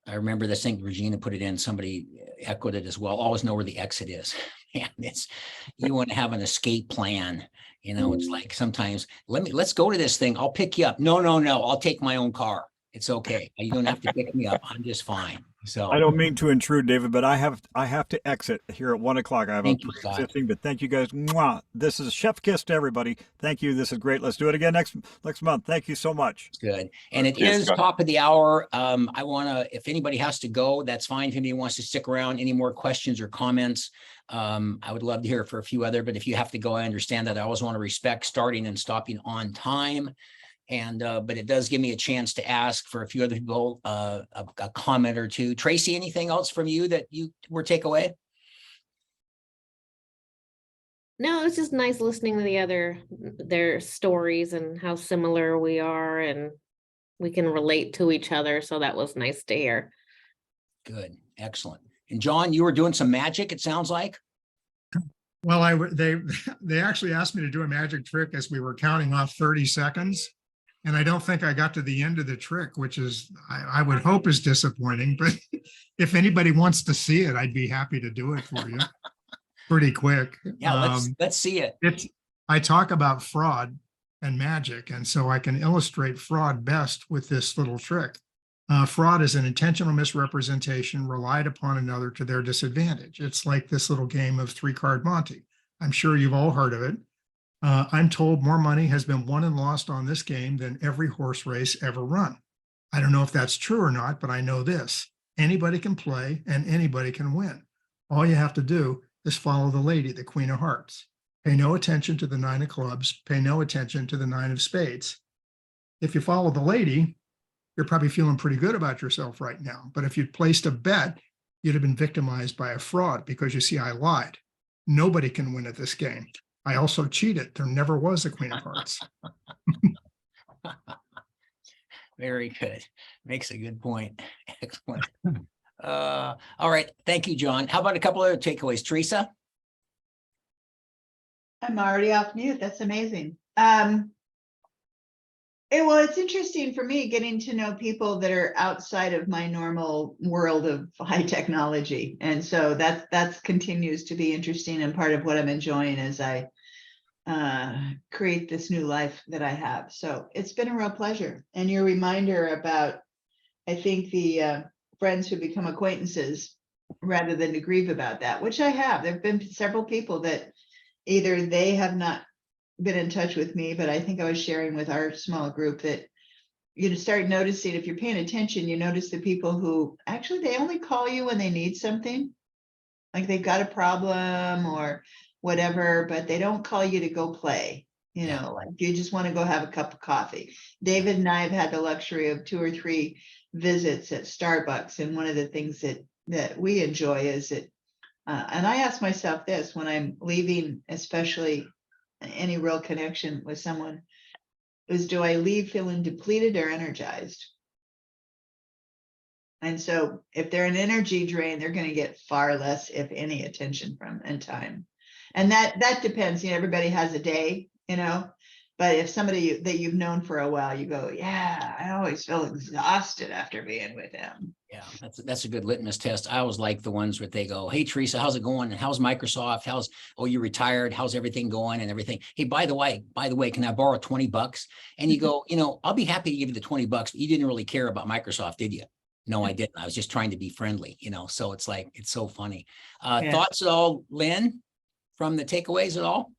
I remember this thing, Regina put it in, somebody echoed it as well. Always know where the exit is. And it's, you want to have an escape plan. It's like sometimes, let's go to this thing. I'll pick you up. No, I'll take my own car. It's okay. You don't have to pick me up. I'm just fine. So I don't mean to intrude, David, but I have to exit here at 1 o'clock. I have Thank a you, Scott. pre-existing, but thank you guys. Mwah. This is chef kiss to everybody. Thank you. This is great. Let's do it again next month. Thank you so much. Good. And it Cheers, is Scott. top of the hour. I want to, if anybody has to go, that's fine. If anybody wants to stick around, any more questions or comments, I would love to hear for a few other, but if you have to go, I understand that. I always want to respect starting and stopping on time. And, but it does give me a chance to ask for a few other people, a comment or two. Tracy, anything else from you that you were take away? No, it's just nice listening to their stories and how similar we are, and we can relate to each other. So that was nice to hear. Good. Excellent. And John, you were doing some magic, it sounds like. Well, they actually asked me to do a magic trick as we were counting off 30 seconds. And I don't think I got to the end of the trick, which is, I would hope is disappointing, but if anybody wants to see it, I'd be happy to do it for you pretty quick. Yeah, let's see it. I talk about fraud and magic, and so I can illustrate fraud best with this little trick. Fraud is an intentional misrepresentation relied upon another to their disadvantage. It's like this little game of 3-card Monte. I'm sure you've all heard of it. I'm told more money has been won and lost on this game than every horse race ever run. I don't know if that's true or not, but I know this. Anybody can play and anybody can win. All you have to do is follow the lady, the Queen of Hearts. Pay no attention to the 9 of clubs. Pay no attention to the 9 of spades. If you follow the lady, you're probably feeling pretty good about yourself right now. But if you'd placed a bet, you'd have been victimized by a fraud because you see, I lied. Nobody can win at this game. I also cheated. There never was a Queen of Hearts. Very good. Makes a good point. Excellent. All right. Thank you, John. How about a couple other takeaways? Teresa? I'm already off mute. That's amazing. It's interesting for me getting to know people that are outside of my normal world of high technology. And so that continues to be interesting and part of what I'm enjoying as I create this new life that I have. So it's been a real pleasure. And your reminder about, I think, the friends who become acquaintances rather than to grieve about that, which I have. There have been several people that either they have not been in touch with me, but I think I was sharing with our small group that you start noticing, if you're paying attention, you notice the people who actually, they only call you when they need something. Like they've got a problem or whatever, but they don't call you to go play. You know, like you just want to go have a cup of coffee. David and I have had the luxury of 2 or 3 visits at Starbucks. And one of the things that we enjoy is it. And I ask myself this when I'm leaving, especially any real connection with someone, is do I leave feeling depleted or energized? And so if they're an energy drain, they're going to get far less, if any, attention from and time. And that depends. You know, everybody has a day, you know, but if somebody that you've known for a while, you go, yeah, I always feel exhausted after being with them. Yeah, that's a good litmus test. I always like the ones where they go, hey, Teresa, how's it going? And how's Microsoft? Oh, you retired? How's everything going and everything? Hey, by the way, can I borrow $20? And you go, you know, I'll be happy to give you the $20, but you didn't really care about Microsoft, did you? No, I didn't. I was just trying to be friendly, you know, so it's like, it's so funny. Yeah. Thoughts at all, Lynn, from the takeaways at all?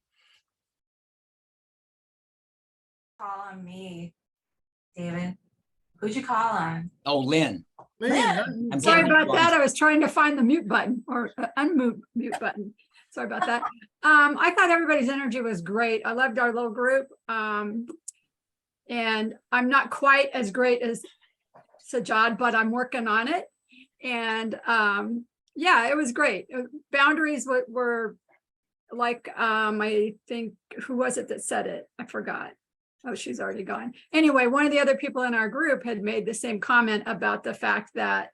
Call on me, David. Who'd you call on? Oh, Lynn. Man, I'm Sorry getting about you on- that. I was trying to find the mute button or unmute mute button. Sorry about that. I thought everybody's energy was great. I loved our little group. And I'm not quite as great as Sajad, but I'm working on it. And yeah, it was great. Boundaries were like, I think, who was it that said it? I forgot. Oh, she's already gone. Anyway, one of the other people in our group had made the same comment about the fact that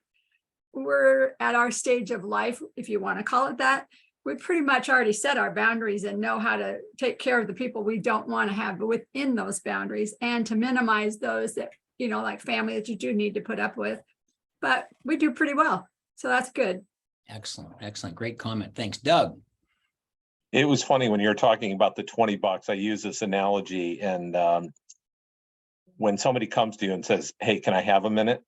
we're at our stage of life, if you want to call it that. We pretty much already set our boundaries and know how to take care of the people we don't want to have within those boundaries, and to minimize those that, you know, like family that you do need to put up with. But we do pretty well. So that's good. Excellent. Excellent. Great comment. Thanks, Doug. It was funny when you're talking about the $20. I use this analogy, and when somebody comes to you and says, hey, can I have a minute?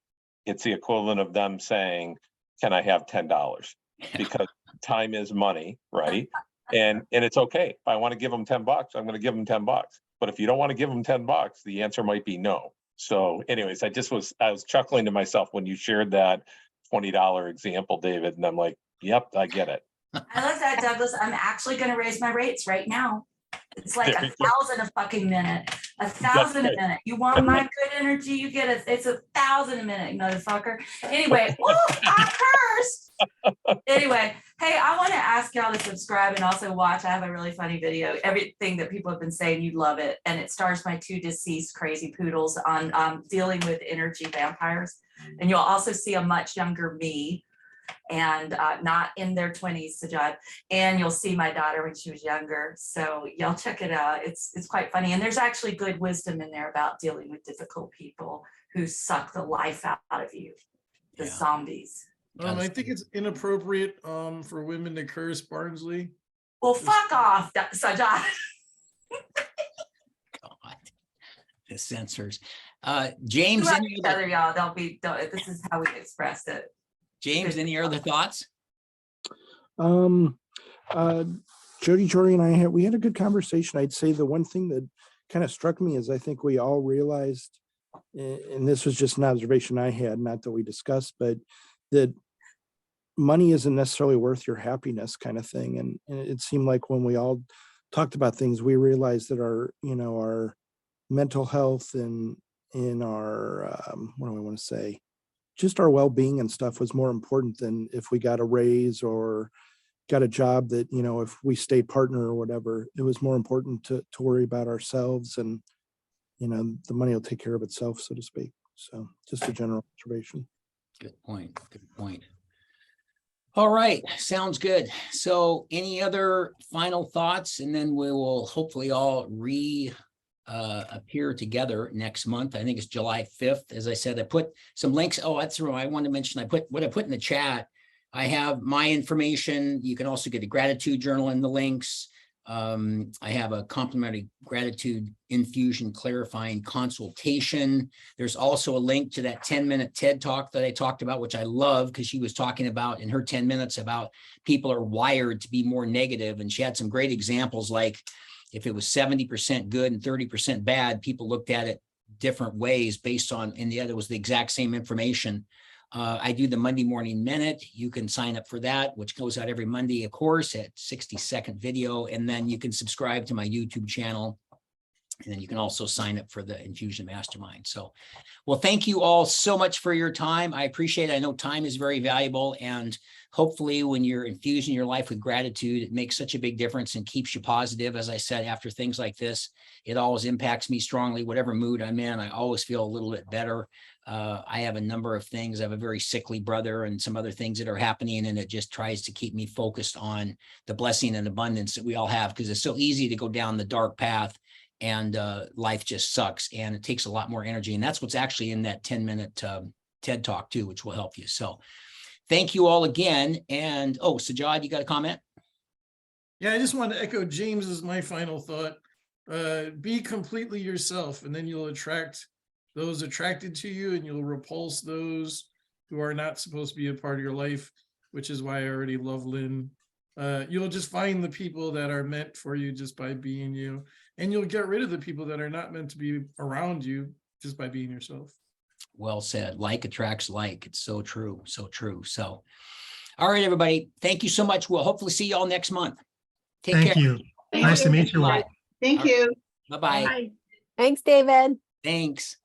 It's the equivalent of them saying, can I have $10? Because time is money, right? And it's okay. If I want to give them $10, I'm going to give them $10. But if you don't want to give them $10, the answer might be no. So anyways, I was chuckling to myself when you shared that $20 example, David, and I'm like, yep, I get it. I love that, Douglas. I'm actually going to raise my rates right now. It's like 1,000 a fucking minute, 1,000 a minute. You want my good energy? You get it. It's 1,000 a minute, motherfucker. Anyway, I cursed. Anyway, hey, I want to ask y'all to subscribe and also watch. I have a really funny video. Everything that people have been saying, you'd love it. And it stars my 2 deceased crazy poodles on dealing with energy vampires. And you'll also see a much younger me, and not in their 20s, Sajad. And you'll see my daughter when she was younger. So y'all check it out. It's quite funny. And there's actually good wisdom in there about dealing with difficult people who suck the life out of you, the zombies. I think it's inappropriate for women to curse, Barnsley. Well, fuck off, Sajad. God, the censors. James, any other, y'all, this is how we expressed it. James, any other thoughts? Jody, Jory, and we had a good conversation. I'd say the one thing that kind of struck me is I think we all realized, and this was just an observation I had, not that we discussed, but that money isn't necessarily worth your happiness, kind of thing. And it seemed like when we all talked about things, we realized that our mental health and in our, what do I want to say? Just our well-being and stuff was more important than if we got a raise or got a job that, if we stayed partner or whatever. It was more important to worry about ourselves, and, the money will take care of itself, so to speak. So just a general observation. Good point. Good point. All right. Sounds good. So any other final thoughts? And then we will hopefully all appear together next month. I think it's July 5th. As I said, I put some links. Oh, that's right. I wanted to mention, I put in the chat. I have my information. You can also get a gratitude journal in the links. I have a complimentary gratitude infusion clarifying consultation. There's also a link to that 10-minute TED talk that I talked about, which I love, because she was talking about in her 10 minutes about people are wired to be more negative. And she had some great examples, like if it was 70% good and 30% bad, people looked at it different ways based on, and the other was the exact same information. I do the Monday Morning Minute. You can sign up for that, which goes out every Monday, of course, at 60-second video. And then you can subscribe to my YouTube channel. And then you can also sign up for the Infusion Mastermind. So, well, thank you all so much for your time. I appreciate it. I know time is very valuable, and hopefully when you're infusing your life with gratitude, it makes such a big difference and keeps you positive. As I said, after things like this, it always impacts me strongly. Whatever mood I'm in, I always feel a little bit better. I have a number of things. I have a very sickly brother and some other things that are happening, and it just tries to keep me focused on the blessing and abundance that we all have, because it's so easy to go down the dark path, and life just sucks, and it takes a lot more energy. And that's what's actually in that 10-minute TED Talk too, which will help you. So thank you all again. And oh, Sajad, you got a comment? Yeah, I just want to echo James's my final thought. Be completely yourself, and then you'll attract those attracted to you, and you'll repulse those who are not supposed to be a part of your life, which is why I already love Lynn. You'll just find the people that are meant for you just by being you, and you'll get rid of the people that are not meant to be around you just by being yourself. Well said. Like attracts like. It's so true. So true. So, all right, everybody. Thank you so much. We'll hopefully see you all next month. Take care. Thank you. Nice to meet you all. Thank you. Bye-bye. Bye. Thanks, David. Thanks.